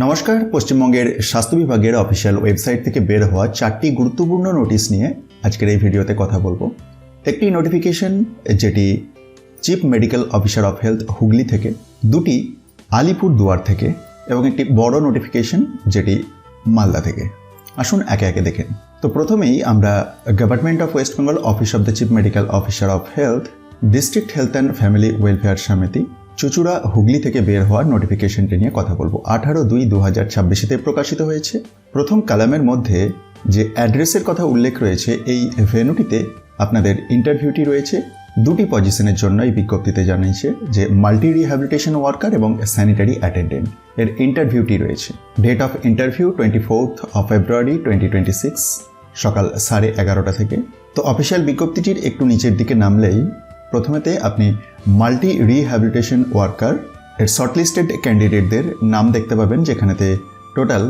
নমস্কার। পশ্চিমবঙ্গের স্বাস্থ্য বিভাগের অফিসিয়াল ওয়েবসাইট থেকে বের হওয়া 4টি গুরুত্বপূর্ণ নোটিশ নিয়ে আজকের এই ভিডিওতে কথা বলবো। একটি নোটিফিকেশন যেটি chief medical officer of health Hooghly থেকে, দুটি আলিপুরদুয়ার থেকে এবং একটি বড় নোটিফিকেশন যেটি মালদা থেকে। আসুন একে একে দেখেন। তো প্রথমেই আমরা government of West Bengal office of the chief medical officer of health district health and family welfare সমিতি চুচুড়া হুগলি থেকে বের হওয়ার নোটিফিকেশনটি নিয়ে কথা বলবো। 18/2/2026-তে প্রকাশিত হয়েছে। প্রথম কালামের মধ্যে যে অ্যাড্রেসের কথা উল্লেখ রয়েছে, এই ভেন্যুটিতে আপনাদের ইন্টারভিউটি রয়েছে। দুটি পজিশনের জন্য এই বিজ্ঞপ্তিতে জানিয়েছে যে মাল্টি রিহ্যাবিলিটেশন ওয়ার্কার এবং স্যানিটারি অ্যাটেন্ডেন্ট এর ইন্টারভিউটি রয়েছে। Date of interview 24th of February 2026 সকাল 11:30 থেকে। তো অফিসিয়াল বিজ্ঞপ্তিটির একটু নিচের দিকে নামলেই প্রথমেতে আপনি মাল্টি রিহ্যাবিলিটেশন ওয়ার্কার এর শর্টলিস্টেড ক্যান্ডিডেটদের নাম দেখতে পাবেন, যেখানেতে টোটাল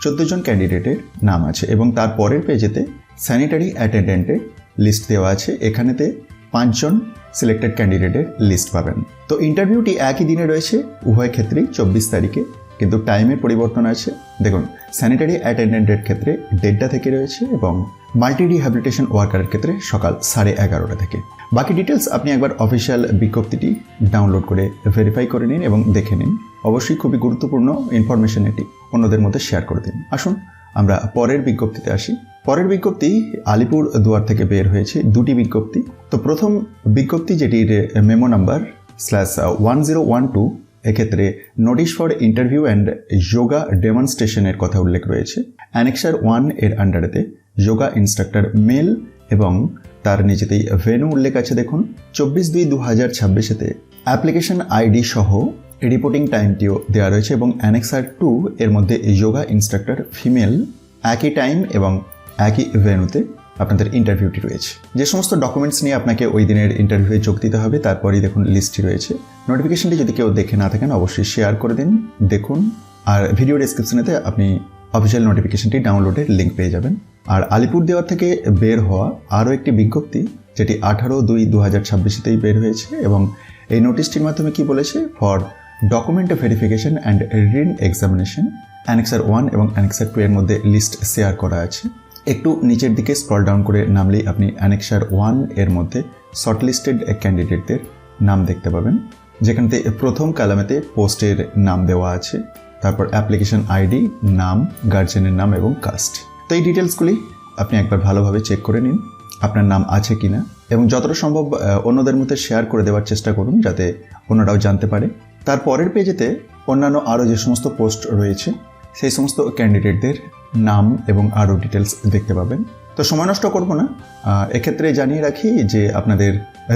14 জন ক্যান্ডিডেটের নাম আছে এবং তার পরের পেজেতে স্যানিটারি অ্যাটেন্ডেন্টের লিস্ট দেওয়া আছে। এখানেতে 5 জন সিলেক্টেড ক্যান্ডিডেটের লিস্ট পাবেন। তো ইন্টারভিউটি একই দিনে রয়েছে উভয় ক্ষেত্রেই 24 তারিখে, কিন্তু টাইমের পরিবর্তন আছে। দেখুন, স্যানিটারি অ্যাটেন্ডেন্টের ক্ষেত্রে 1:30 থেকে রয়েছে এবং মাল্টি রিহ্যাবিলিটেশন ওয়ার্কারের ক্ষেত্রে সকাল 11:30 থেকে। বাকি ডিটেলস আপনি একবার অফিসিয়াল বিজ্ঞপ্তিটি ডাউনলোড করে ভেরিফাই করে নিন এবং দেখে নিন। অবশ্যই খুবই গুরুত্বপূর্ণ ইনফরমেশন, এটি অন্যদের মধ্যে শেয়ার করে দিন। আসুন আমরা পরের বিজ্ঞপ্তিতে আসি। পরের বিজ্ঞপ্তি আলিপুরদুয়ার থেকে বের হয়েছে, দুটি বিজ্ঞপ্তি। তো প্রথম বিজ্ঞপ্তি, যেটির মেমো নাম্বার /1012, এক্ষেত্রে notice for interview and yoga ডেমনস্ট্রেশনের কথা উল্লেখ রয়েছে। অ্যানেক্সার 1 এর আন্ডারেতে যোগা ইনস্ট্রাক্টর মেল এবং তার নিচেতেই ভেন্যু উল্লেখ আছে। দেখুন, 24/2/2026-তে অ্যাপ্লিকেশন আইডি সহ রিপোর্টিং টাইমটিও দেওয়া রয়েছে এবং অ্যানেক্সার 2 এর মধ্যে যোগা ইনস্ট্রাক্টর ফিমেল একই টাইম এবং একই ভেন্যুতে আপনাদের ইন্টারভিউটি রয়েছে। যে সমস্ত ডকুমেন্টস নিয়ে আপনাকে ওই দিনের ইন্টারভিউয়ে যোগ দিতে হবে, তারপরেই দেখুন লিস্টটি রয়েছে। নোটিফিকেশনটি যদি কেউ দেখে না থাকেন অবশ্যই শেয়ার করে দিন, দেখুন। আর ভিডিও ডেসক্রিপশনেতে আপনি অফিসিয়াল নোটিফিকেশনটি ডাউনলোডের লিঙ্ক পেয়ে যাবেন। আর আলিপুরদুয়ার থেকে বের হওয়া আরও একটি বিজ্ঞপ্তি, যেটি 18/2/2026-তেই বের হয়েছে এবং এই নোটিশটির মাধ্যমে কি বলেছে, for document verification and written examination annexure 1 এবং অ্যানেক্সার 2 এর মধ্যে লিস্ট শেয়ার করা আছে। একটু নিচের দিকে স্ক্রল ডাউন করে নামলেই আপনি অ্যানেক্সার 1 এর মধ্যে শর্টলিস্টেড ক্যান্ডিডেটদের নাম দেখতে পাবেন, যেখানেতে প্রথম কালামেতে পোস্টের নাম দেওয়া আছে, তারপর অ্যাপ্লিকেশন আইডি, নাম, গার্জেনের নাম এবং কাস্ট। তো এই ডিটেলসগুলি আপনি একবার ভালোভাবে চেক করে নিন আপনার নাম আছে কিনা, এবং যতটা সম্ভব অন্যদের মধ্যে শেয়ার করে দেওয়ার চেষ্টা করুন যাতে অন্যরাও জানতে পারে। তার পরের পেজেতে অন্যান্য আরও যে সমস্ত পোস্ট রয়েছে সেই সমস্ত ক্যান্ডিডেটদের নাম এবং আরও ডিটেলস দেখতে পাবেন। তো সময় নষ্ট করব না, এক্ষেত্রে জানিয়ে রাখি যে আপনাদের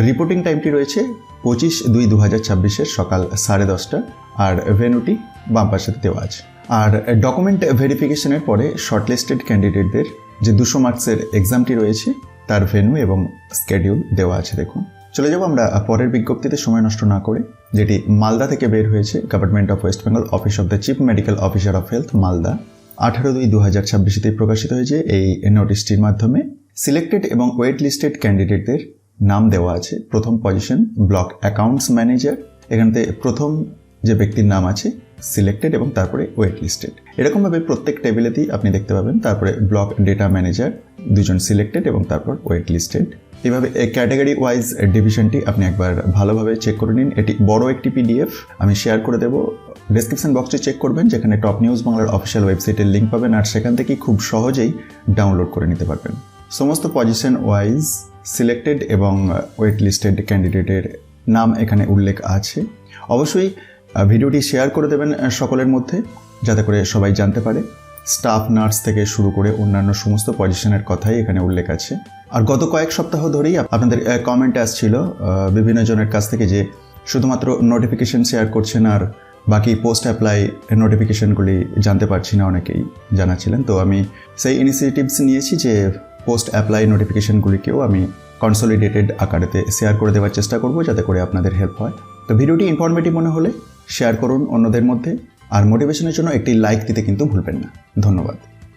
রিপোর্টিং টাইমটি রয়েছে 25/2/2026 সকাল 10:30, আর ভেন্যুটি বাম পাশে দেওয়া আছে। আর ডকুমেন্ট ভেরিফিকেশনের পরে শর্টলিস্টেড ক্যান্ডিডেটদের যে 200 মার্কসের এক্সামটি রয়েছে তার ভেন্যু এবং স্কেডিউল দেওয়া আছে। দেখুন, চলে যাব আমরা পরের বিজ্ঞপ্তিতে সময় নষ্ট না করে, যেটি মালদা থেকে বের হয়েছে। Government of West Bengal office of the chief medical officer of health Malda 18/2/2026-তে প্রকাশিত হয়েছে। এই নোটিশটির মাধ্যমে সিলেক্টেড এবং ওয়েট লিস্টেড ক্যান্ডিডেটদের নাম দেওয়া আছে। প্রথম পজিশন ব্লক অ্যাকাউন্টস ম্যানেজার, এখানতে প্রথম যে ব্যক্তির নাম আছে সিলেক্টেড এবং তারপরে ওয়েট লিস্টেড। এরকমভাবে প্রত্যেক টেবিলেতেই আপনি দেখতে পাবেন। তারপরে ব্লক ডেটা ম্যানেজার 2 জন সিলেক্টেড এবং তারপর ওয়েট লিস্টেড। এইভাবে ক্যাটাগরি ওয়াইজ ডিভিশনটি আপনি একবার ভালোভাবে চেক করে নিন। এটি বড় একটি পিডিএফ আমি শেয়ার করে দেবো, ডেসক্রিপশন বক্সে চেক করবেন, যেখানে টপ নিউজ বাংলার অফিসিয়াল ওয়েবসাইটের লিঙ্ক পাবেন, আর সেখান থেকে খুব সহজেই ডাউনলোড করে নিতে পারবেন। সমস্ত পজিশন ওয়াইজ সিলেক্টেড এবং ওয়েট লিস্টেড ক্যান্ডিডেটের নাম এখানে উল্লেখ আছে। অবশ্যই ভিডিওটি শেয়ার করে দেবেন সকলের মধ্যে, যাতে করে সবাই জানতে পারে। স্টাফ নার্স থেকে শুরু করে অন্যান্য সমস্ত পজিশনের কথাই এখানে উল্লেখ আছে। আর গত কয়েক সপ্তাহ ধরেই আপনাদের কমেন্ট আসছিল বিভিন্ন জনের কাছ থেকে যে শুধুমাত্র নোটিফিকেশন শেয়ার করছেন আর বাকি পোস্ট অ্যাপ্লাই নোটিফিকেশনগুলি জানতে পারছি না, অনেকেই জানাচ্ছিলেন। তো আমি সেই ইনিশিয়েটিভস নিয়েছি যে পোস্ট অ্যাপ্লাই নোটিফিকেশনগুলিকেও আমি কনসলিডেটেড আকারেতে শেয়ার করে দেওয়ার চেষ্টা করব, যাতে করে আপনাদের হেল্প হয়। তো ভিডিওটি ইনফরমেটিভ মনে হলে শেয়ার করুন অন্যদের মধ্যে, আর মোটিভেশনের জন্য একটি লাইক দিতে কিন্তু ভুলবেন না। ধন্যবাদ।